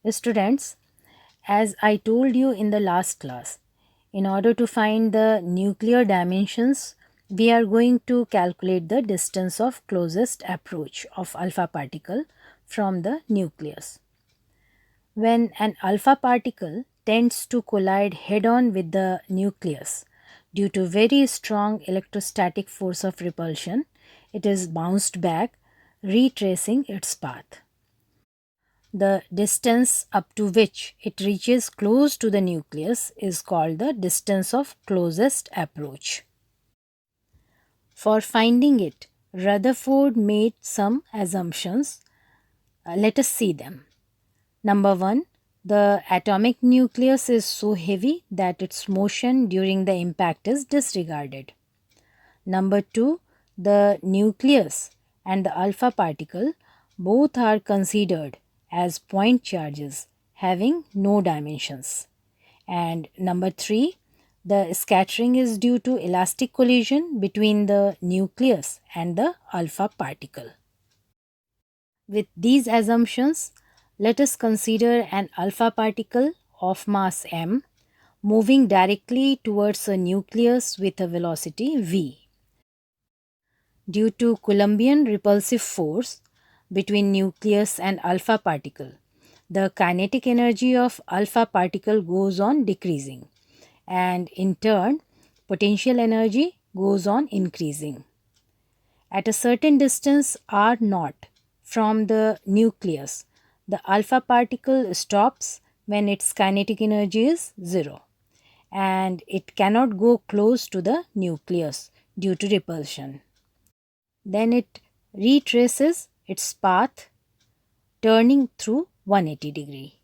Students, as I told you in the last class, in order to find the nuclear dimensions, we are going to calculate the distance of closest approach of alpha particle from the nucleus. When an alpha particle tends to collide head on with the nucleus due to very strong electrostatic force of repulsion, it is bounced back, retracing its path. The distance up to which it reaches close to the nucleus is called the distance of closest approach. For finding it, Rutherford made some assumptions. Let us see them. Number 1, the atomic nucleus is so heavy that its motion during the impact is disregarded. Number 2, the nucleus and the alpha particle both are considered as point charges having no dimensions. And number 3, the scattering is due to elastic collision between the nucleus and the alpha particle. With these assumptions, let us consider an alpha particle of mass m moving directly towards a nucleus with a velocity v. Due to Coulombian repulsive force between nucleus and alpha particle, the kinetic energy of alpha particle goes on decreasing, and in turn potential energy goes on increasing. At a certain distance r naught from the nucleus, the alpha particle stops when its kinetic energy is 0, and it cannot go close to the nucleus due to repulsion. Then it retraces its path, turning through 180 degree.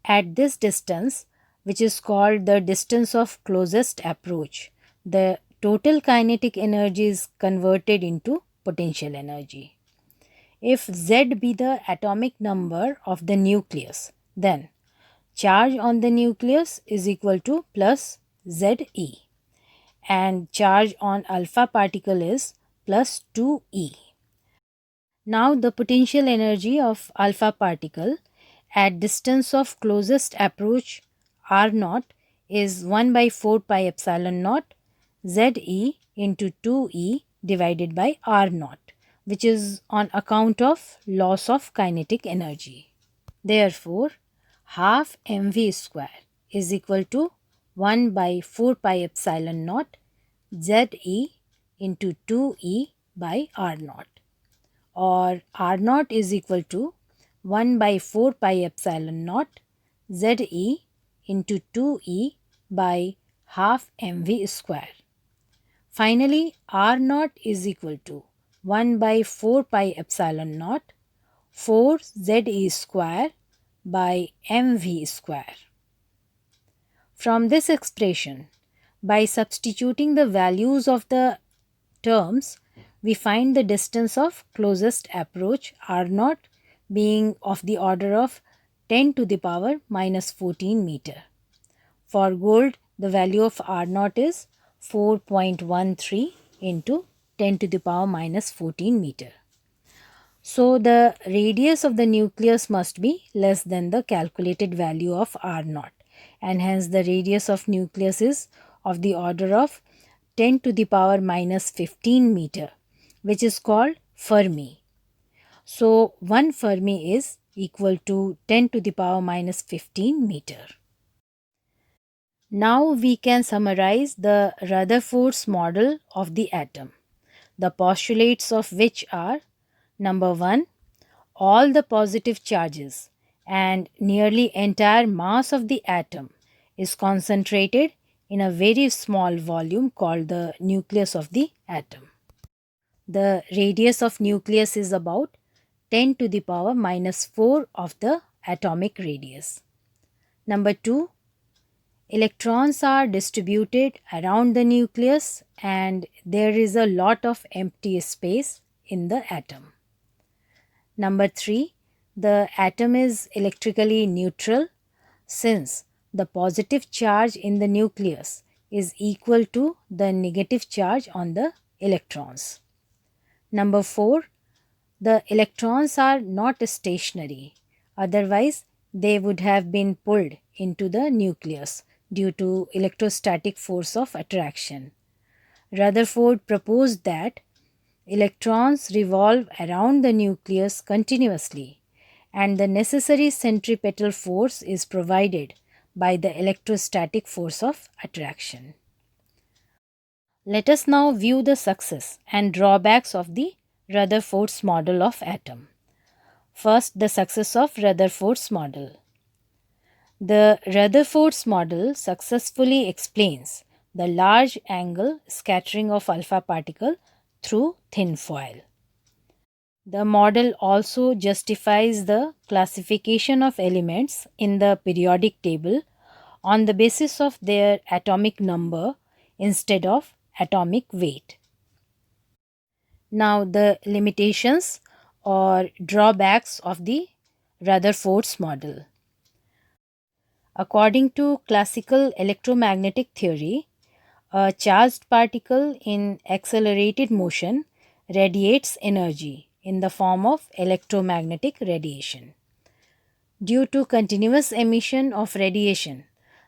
At this distance, which is called the distance of closest approach, the total kinetic energy is converted into potential energy. If Z be the atomic number of the nucleus, then charge on the nucleus is equal to plus Ze, and charge on alpha particle is plus 2e. Now the potential energy of alpha particle at distance of closest approach r naught is 1 by 4 pi epsilon naught Ze into 2e divided by r naught, which is on account of loss of kinetic energy. Therefore, half mv square is equal to 1 by 4 pi epsilon naught Ze into 2e by r naught, or r naught is equal to 1 by 4 pi epsilon naught Ze into 2e by half mv square. Finally, r naught is equal to 1 by 4 pi epsilon naught 4 Ze square by mv square. From this expression, by substituting the values of the terms, we find the distance of closest approach r naught being of the order of 10 to the power minus 14 meter. For gold, the value of r naught is 4.13 into 10 to the power minus 14 meter. So the radius of the nucleus must be less than the calculated value of r naught, and hence the radius of nucleus is of the order of 10 to the power minus 15 meter, which is called Fermi. So 1 Fermi is equal to 10 to the power minus 15 meter. Now we can summarize the Rutherford's model of the atom, the postulates of which are: number 1, all the positive charges and nearly entire mass of the atom is concentrated in a very small volume called the nucleus of the atom. The radius of nucleus is about 10 to the power minus 4 of the atomic radius. Number 2, electrons are distributed around the nucleus and there is a lot of empty space in the atom. Number 3, the atom is electrically neutral since the positive charge in the nucleus is equal to the negative charge on the electrons. Number 4, the electrons are not stationary. Otherwise, they would have been pulled into the nucleus due to electrostatic force of attraction. Rutherford proposed that electrons revolve around the nucleus continuously, and the necessary centripetal force is provided by the electrostatic force of attraction. Let us now view the success and drawbacks of the Rutherford's model of atom. First, the success of Rutherford's model. The Rutherford's model successfully explains the large angle scattering of alpha particle through thin foil. The model also justifies the classification of elements in the periodic table on the basis of their atomic number instead of atomic weight. Now, the limitations or drawbacks of the Rutherford's model. According to classical electromagnetic theory, a charged particle in accelerated motion radiates energy in the form of electromagnetic radiation. Due to continuous emission of radiation,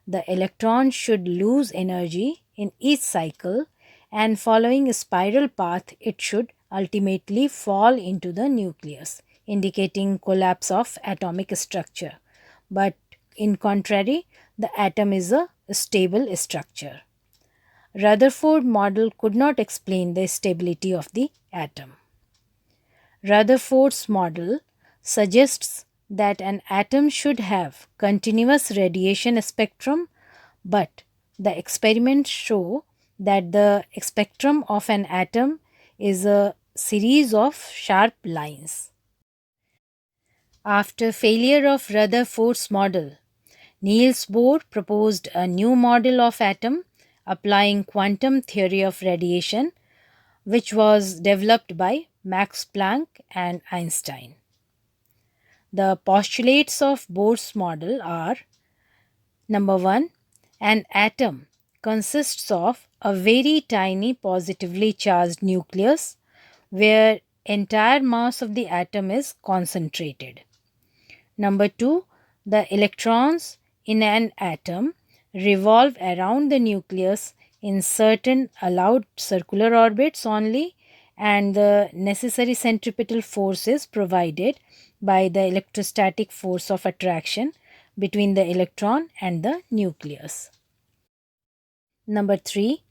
the electron should lose energy in each cycle, and following a spiral path, it should ultimately fall into the nucleus, indicating collapse of atomic structure. But in contrary, the atom is a stable structure. Rutherford model could not explain the stability of the atom. Rutherford's model suggests that an atom should have continuous radiation spectrum, but the experiments show that the spectrum of an atom is a series of sharp lines. After failure of Rutherford's model, Niels Bohr proposed a new model of atom applying quantum theory of radiation, which was developed by Max Planck and Einstein. The postulates of Bohr's model are: number 1, an atom consists of a very tiny positively charged nucleus where entire mass of the atom is concentrated. Number 2, the electrons in an atom revolve around the nucleus in certain allowed circular orbits only, and the necessary centripetal force is provided by the electrostatic force of attraction between the electron and the nucleus. Number 3,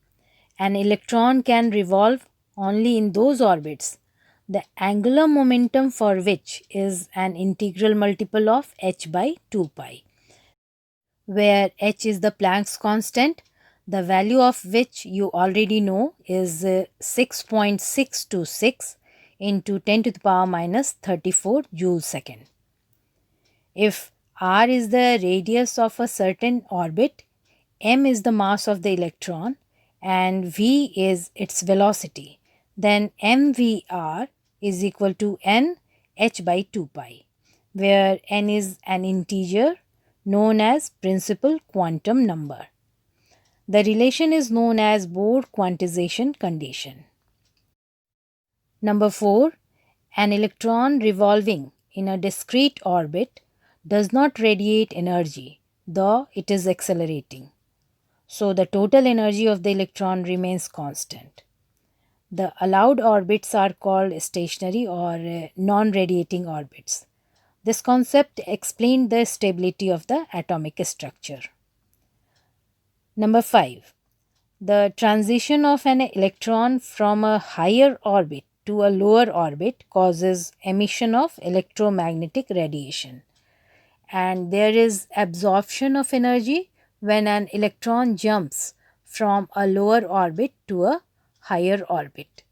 an electron can revolve only in those orbits the angular momentum for which is an integral multiple of h by 2 pi, where h is the Planck's constant, the value of which you already know is 6.626 into 10 to the power minus 34 joule second. If r is the radius of a certain orbit, m is the mass of the electron, and v is its velocity, then mvr is equal to n h by 2 pi, where n is an integer known as principal quantum number. The relation is known as Bohr quantization condition. Number 4, an electron revolving in a discrete orbit does not radiate energy, though it is accelerating. So the total energy of the electron remains constant. The allowed orbits are called stationary or non-radiating orbits. This concept explained the stability of the atomic structure. Number 5. The transition of an electron from a higher orbit to a lower orbit causes emission of electromagnetic radiation, and there is absorption of energy when an electron jumps from a lower orbit to a higher orbit.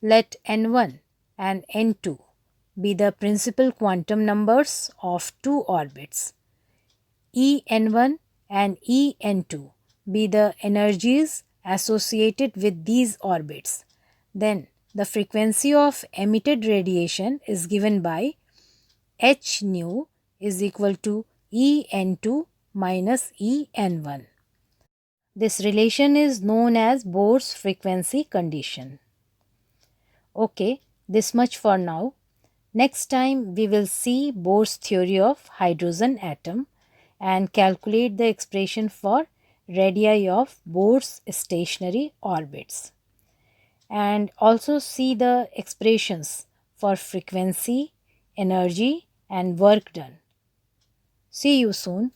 Let n1 and n2 be the principal quantum numbers of two orbits. En1 and En2 be the energies associated with these orbits. Then the frequency of emitted radiation is given by h nu is equal to En2 minus En1. This relation is known as Bohr's frequency condition. Okay, this much for now. Next time, we will see Bohr's theory of hydrogen atom and calculate the expression for radii of Bohr's stationary orbits, and also see the expressions for frequency, energy, and work done. See you soon.